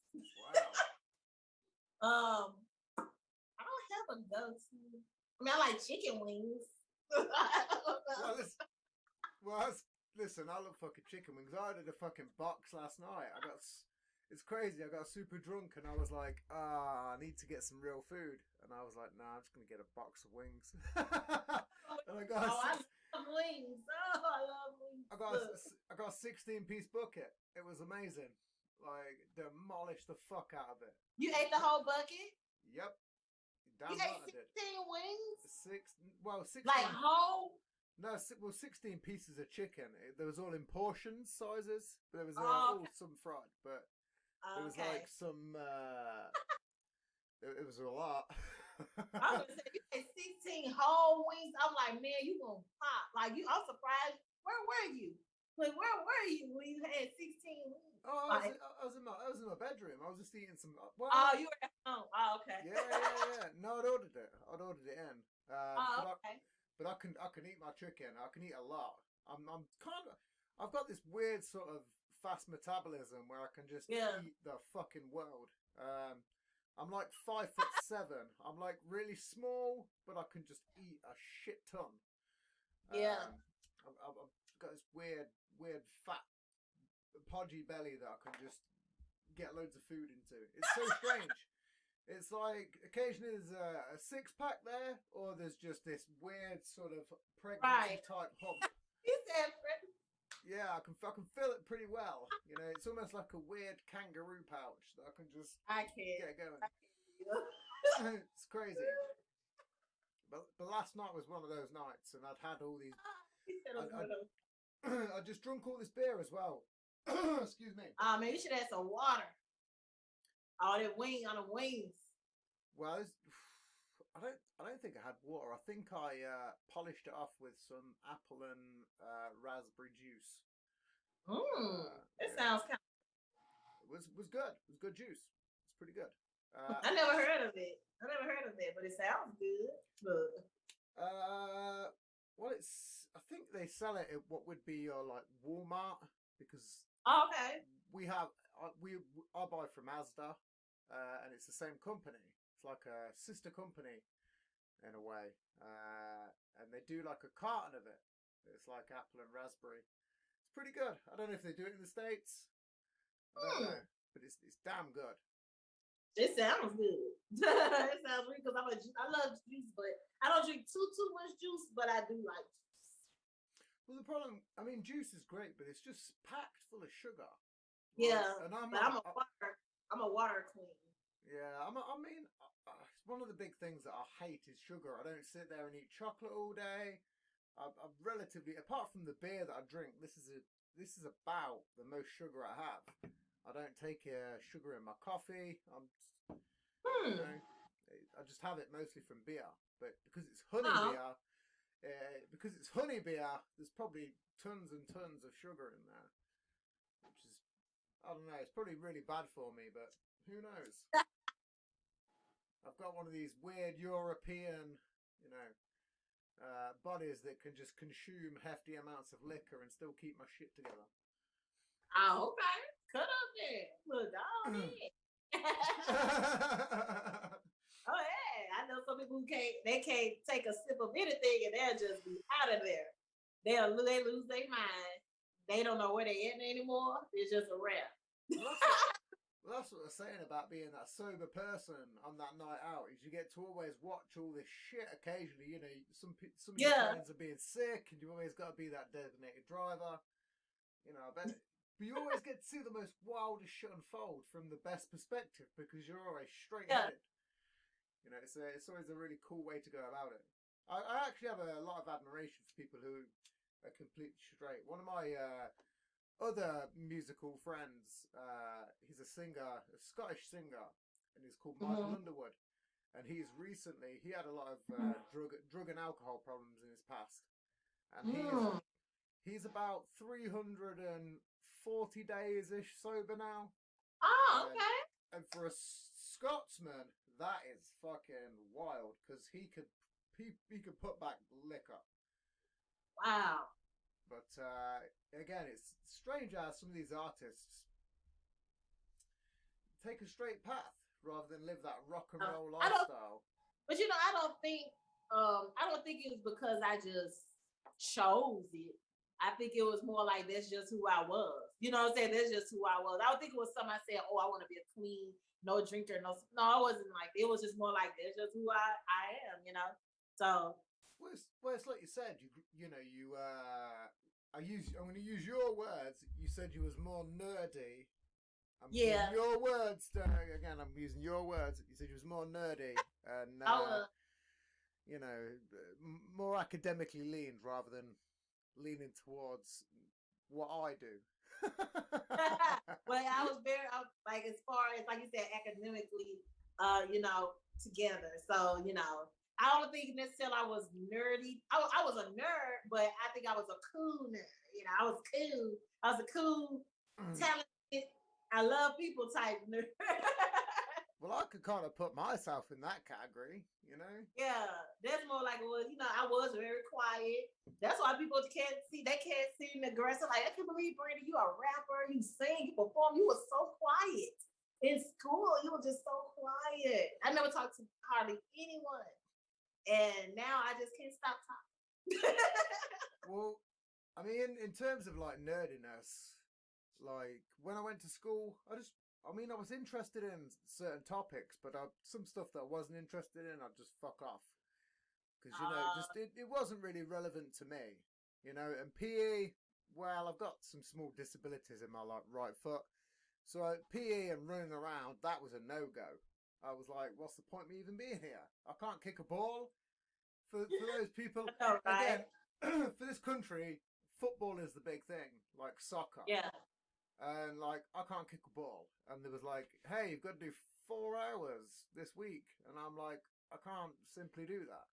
Wow. I don't have a go-to. I mean, I like chicken wings. Listen, I love fucking chicken wings. I ordered a fucking box last night. It's crazy. I got super drunk and I was like, I need to get some real food. And I was like, nah, I'm just going to get a box of wings. And I love wings. Oh, I love wings. I got a 16-piece bucket. It was amazing. Like, demolished the fuck out of it. You ate the whole bucket? Yep. You ate 16 wings? 16. Like whole? No, 16 pieces of chicken. There was all in portions, sizes. But there was all some fried. But it was like some. It was a lot. I was gonna say, you had 16 whole wings. I'm like, man, you gonna pop? Like, I'm surprised. Where were you? Like, where were you when you had 16 wings? Oh, I was in my bedroom. I was just eating some. Well, you were at home. Oh, okay. Yeah. No, I'd ordered it. in. Okay. But I can eat my chicken. I can eat a lot. I've got this weird sort of fast metabolism where I can just eat the fucking world. I'm like 5'7". I'm like really small, but I can just eat a shit ton. I've got this weird fat podgy belly that I can just get loads of food into. It's so strange. It's like occasionally there's a six-pack there, or there's just this weird sort of pregnancy type hump. You said pregnant. Yeah, I can feel it pretty well. You know, it's almost like a weird kangaroo pouch that I can just get going. crazy. But last night was one of those nights, and I'd had all these. He said it was one of those. I just drunk all this beer as well. Excuse me. Man, you should have some water. All that wing on the wings. Well, I don't think I had water. I think I polished it off with some apple and raspberry juice. It sounds kind of. It was good. It was good juice. It's pretty good. I never heard of it. But it sounds good. Look. Well, I think they sell it at what would be your like Walmart, because Okay. I buy from Asda, and it's the same company. It's like a sister company in a way, and they do like a carton of it. It's like apple and raspberry. It's pretty good. I don't know if they do it in the States. I don't know, but it's damn good. It sounds good. It sounds weird because I love juice, but I don't drink too much juice, but I do like juice. Well, the problem, I mean, juice is great, but it's just packed full of sugar. Yeah, and I'm a water queen. Yeah, it's one of the big things that I hate is sugar. I don't sit there and eat chocolate all day. I'm relatively, apart from the beer that I drink, this is about the most sugar I have. I don't take sugar in my coffee. You know, I just have it mostly from beer. But because it's honey beer, there's probably tons and tons of sugar in there, which is, I don't know, it's probably really bad for me, but who knows? I've got one of these weird European, bodies that can just consume hefty amounts of liquor and still keep my shit together. Oh, okay. Cut up there. Look, oh, yeah. Oh, yeah. I know some people who can't take a sip of anything and they'll just be out of there. They lose their mind. They don't know where they're in anymore. It's just a wrap. Well, that's what they're saying about being that sober person on that night out, is you get to always watch all this shit occasionally. You know, some of your friends are being sick, and you always got to be that designated driver. You know, but you always get to see the most wildest shit unfold from the best perspective because you're always straight-headed. You know, it's always a really cool way to go about it. I actually have a lot of admiration for people who are completely straight. One of my other musical friends, he's a singer, a Scottish singer, and he's called Michael Underwood. And he had a lot of drug and alcohol problems in his past. And he's about 340 days-ish sober now. Oh, okay. And for a Scotsman, that is fucking wild, because he could put back liquor. Wow. But again, it's strange how some of these artists take a straight path rather than live that rock and roll lifestyle. But I don't think it was because I just chose it. I think it was more like that's just who I was. You know what I'm saying? That's just who I was. I don't think it was something I said, oh, I want to be a queen, no drinker, no. No, I wasn't like that. It was just more like that's just who I am, So well, it's like you said, I'm going to use your words. You said you was more nerdy. Using your words, again, I'm using your words. You said you was more nerdy and more academically leaned rather than leaning towards what I do. Well, I was very like, as far as like you said, academically, together. So I don't think necessarily I was nerdy. I was a nerd, but I think I was a cool nerd. I was cool. I was a cool, talented, I love people type nerd. Well, I could kind of put myself in that category, Yeah, that's more like, well, I was very quiet. That's why people can't see. They can't see me aggressive. Like, I can't believe, Brande, you a rapper, you sing, you perform. You were so quiet in school. You were just so quiet. I never talked to hardly anyone, and now I just can't stop talking. Well, I mean, in terms of like nerdiness, like when I went to school, I was interested in certain topics, but some stuff that I wasn't interested in, I'd just fuck off. Because, it wasn't really relevant to me, and PE, well, I've got some small disabilities in my right foot. So PE and running around, that was a no-go. I was like, what's the point of me even being here? I can't kick a ball. For those people, know, right? again, for this country, football is the big thing, like soccer. Yeah. And like, I can't kick a ball. And there was like, hey, you've got to do 4 hours this week. And I'm like, I can't simply do that.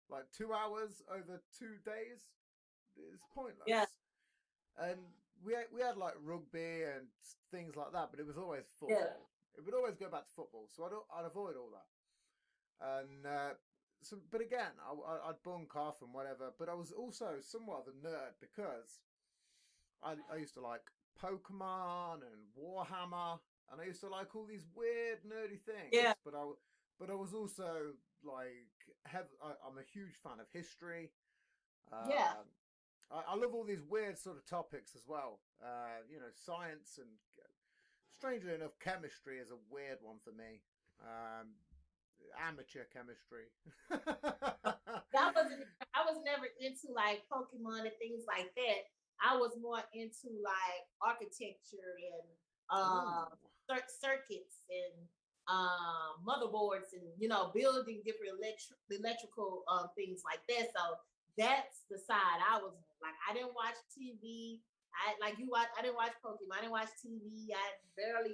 Like 2 hours over 2 days is pointless. Yeah. And we had like rugby and things like that, but it was always football. Yeah. It would always go back to football. So I'd avoid all that. And so, but again, I'd bunk off and whatever. But I was also somewhat of a nerd because I used to like Pokemon and Warhammer, and I used to like all these weird nerdy things. Yeah. But I was also like I'm a huge fan of history. Yeah. I love all these weird sort of topics as well. You know, science and strangely enough, chemistry is a weird one for me. Amateur chemistry. I was never into like Pokemon and things like that. I was more into like architecture and circuits and motherboards and building different electrical things like that. So that's the side I was like. I didn't watch TV. I didn't watch Pokemon. I didn't watch TV. I don't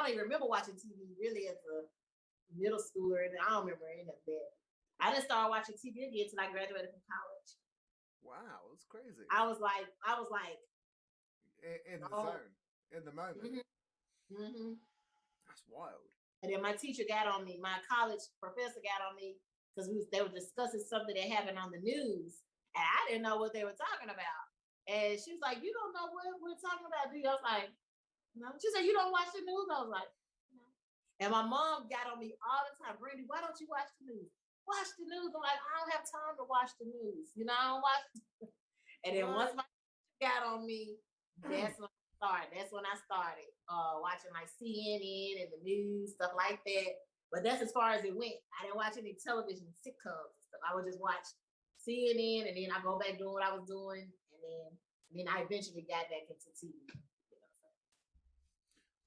even remember watching TV really as a middle schooler, and I don't remember any of that. I didn't start watching TV again until I graduated from college. Wow, that's crazy. I was like in the zone, in the moment. Mm-hmm. Mm-hmm. That's wild. And then my teacher got on me. My college professor got on me because they were discussing something that happened on the news, and I didn't know what they were talking about. And she was like, "You don't know what we're talking about, do you?" I was like, "No." She said, "You don't watch the news?" I was like, "No." And my mom got on me all the time. "Brande, why don't you watch the news? Watch the news." I'm like, "I don't have time to watch the news. I don't watch." And then once my got on me, that's when I started. That's when I started watching like CNN and the news, stuff like that. But that's as far as it went. I didn't watch any television sitcoms and stuff. I would just watch CNN, and then I go back doing what I was doing, and then I eventually got back into TV.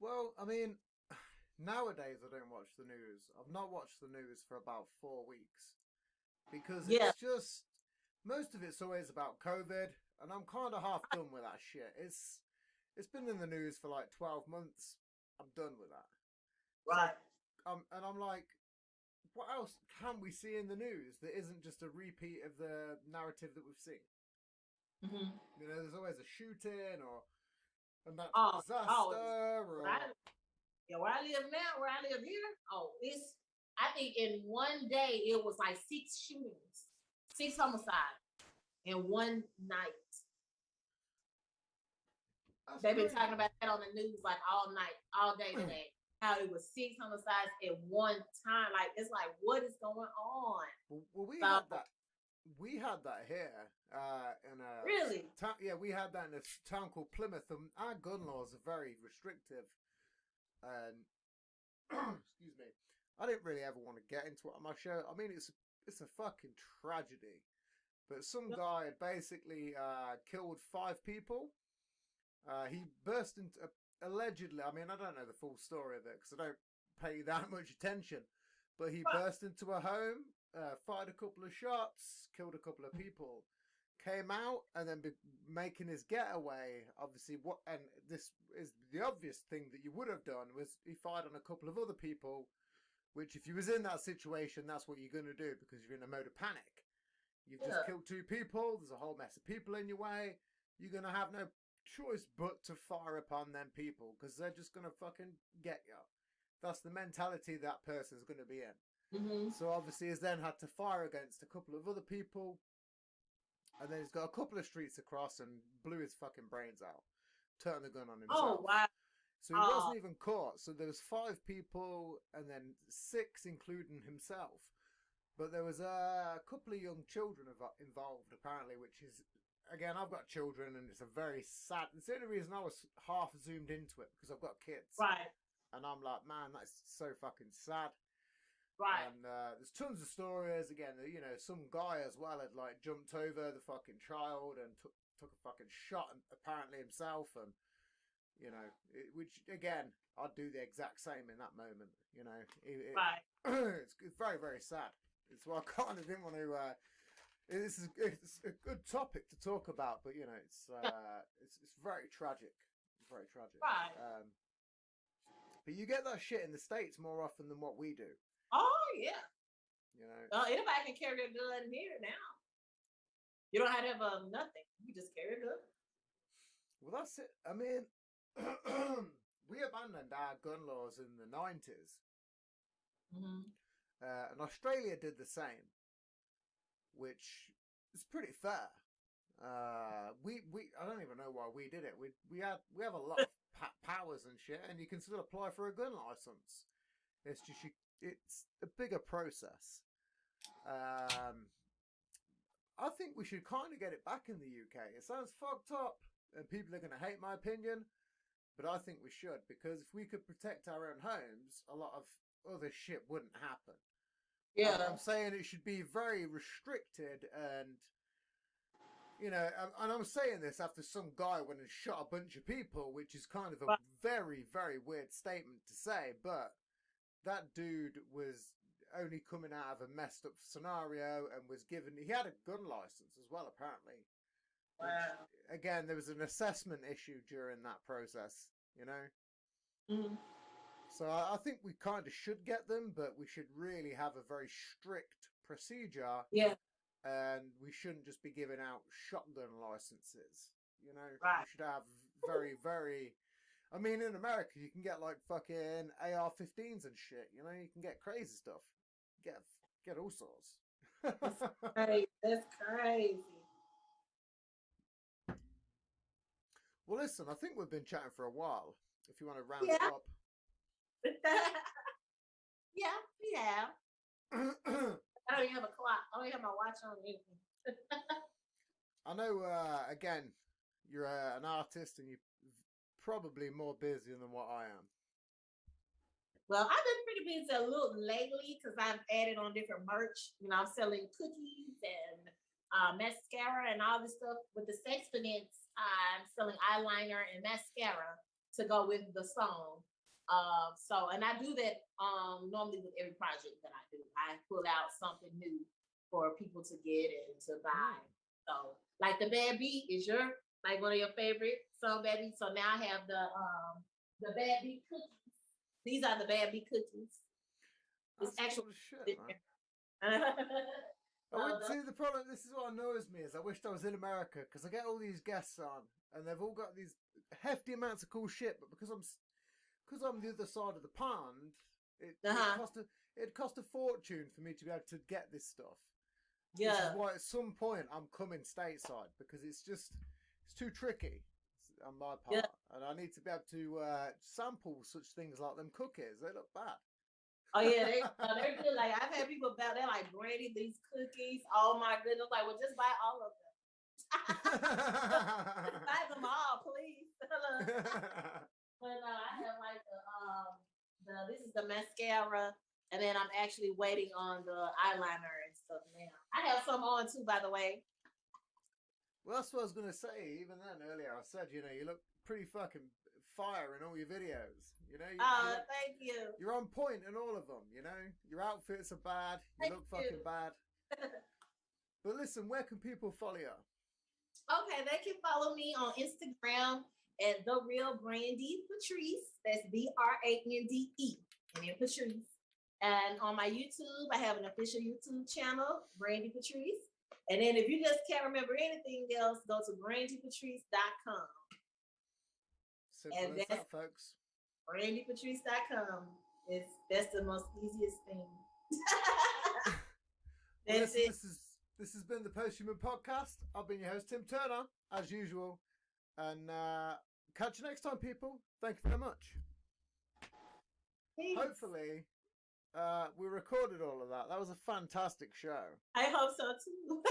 Well, I mean, nowadays I don't watch the news. I've not watched the news for about 4 weeks because it's just most of it's always about COVID, and I'm kind of half done with that shit. It's been in the news for like 12 months. I'm done with that. Right. So, and I'm like, what else can we see in the news that isn't just a repeat of the narrative that we've seen? Mm-hmm. There's always a shooting or a natural disaster. Where I live now, where I live here, I think in one day it was like 6 shootings, 6 homicides in one night. They've been talking about that on the news like all night, all day today. How it was 6 homicides at one time. Like, it's like, what is going on? Well, we had that. We had that here in a really. We had that in a town called Plymouth, and our gun laws are very restrictive. And excuse me, I didn't really ever want to get into it on my show. I mean, it's a fucking tragedy. But some guy had basically killed 5 people. He burst into allegedly. I mean, I don't know the full story of it because I don't pay that much attention. But he burst into a home, fired a couple of shots, killed a couple of people, came out, and then making his getaway. Obviously, and this is the obvious thing that you would have done was he fired on a couple of other people. Which, if you was in that situation, that's what you're going to do because you're in a mode of panic. You've just killed 2 people. There's a whole mess of people in your way. You're going to have no choice but to fire upon them people because they're just going to fucking get you. That's the mentality that person's going to be in. Mm-hmm. So obviously he's then had to fire against a couple of other people, and then he's got a couple of streets across and blew his fucking brains out, turned the gun on himself. Oh wow. So he wasn't even caught. So there was 5 people and then 6 including himself. But there was a couple of young children involved apparently, which is, again, I've got children and it's a very sad, it's the only reason I was half zoomed into it because I've got kids. Right. And I'm like, man, that's so fucking sad. Right. And there's tons of stories. Again, some guy as well had like jumped over the fucking child and took a fucking shot apparently himself. And you know, which again, I'd do the exact same in that moment. You know, Right. it's very, very sad. It's why I kind of didn't want to. It's a good topic to talk about, but you know, it's very tragic, very tragic. Right. But you get that shit in the States more often than what we do. Oh yeah. You know, Anybody can carry a gun here now. You don't have to have nothing. You just carry a gun. well, that's it. I mean, we abandoned our gun laws in the 90s, Mm-hmm. and Australia did the same, which is pretty fair. We I don't even know why we did it. We have a lot of powers and shit, and you can still apply for a gun license. It's just it's a bigger process. I think we should kind of get it back in the UK. It sounds fucked up, and people are going to hate my opinion, but I think we should, because if we could protect our own homes, a lot of other shit wouldn't happen. Yeah. I'm saying it should be very restricted, and you know, and I'm saying this after some guy went and shot a bunch of people, which is kind of a very, very weird statement to say, but that dude was only coming out of a messed up scenario and was given, he had a gun license as well, apparently. Wow. Which, again, there was an assessment issue during that process, you know? Mm-hmm. So I think we kind of should get them, but we should really have a very strict procedure. Yeah. And we shouldn't just be giving out shotgun licenses, you know? Right. We should have very, very... I mean, in America, you can get like fucking AR-15s and shit, you know? You can get crazy stuff. Get all sorts. That's crazy. Well, listen, I think we've been chatting for a while. If you want to round Yeah. it up. Yeah, we have. I don't even have a clock. I don't even have my watch on me. I know, again, you're an artist and you're probably more busy than what I am. Well, I've been pretty busy a little lately because I've added on different merch. You know, I'm selling cookies and mascara and all this stuff. With the Sexperience, I'm selling eyeliner and mascara to go with the song. And I do that normally with every project that I do. I pull out something new for people to get and to buy. So, like the Bad Beat is like one of your favorite song, Bad Beat. So now I have the Bad Beat cookies. These are the Bad Beat cookies. It's actually shit, man. See, the problem, this is what annoys me, is I wished I was in America, because I get all these guests on, and they've all got these hefty amounts of cool shit, but because I'm the other side of the pond, it cost a fortune for me to be able to get this stuff. Yeah. Which is why at some point I'm coming stateside, because it's too tricky on my part. Yeah. And I need to be able to sample such things like them cookies. They look bad. Oh yeah, they're good. Like I've had people about they're like, Brande, these cookies. Oh my goodness! Like, well, just buy all of them. Buy them all, please. But I have like this is the mascara, and then I'm actually waiting on the eyeliner and stuff now. I have some on too, by the way. Well, that's what I was gonna say. Even then, earlier, I said, you know, you look pretty fucking fire in all your videos. You know. Thank you. You're on point in all of them. You know, your outfits are bad. You look fucking bad. But listen, where can people follow you? Okay, they can follow me on Instagram at The Real Brande Pa'trice. That's Brande, and then Pa'trice. And on my YouTube, I have an official YouTube channel, Brande Pa'trice. And then if you just can't remember anything else, go to brandepatrice.com. Simple as that, folks. brandepatrice.com. That's the most easiest thing. That's it. This has been the Posthuman Podcast. I've been your host, Tim Turner, as usual. And catch you next time, people. Thank you very much. Thanks. Hopefully, we recorded all of that. That was a fantastic show. I hope so, too.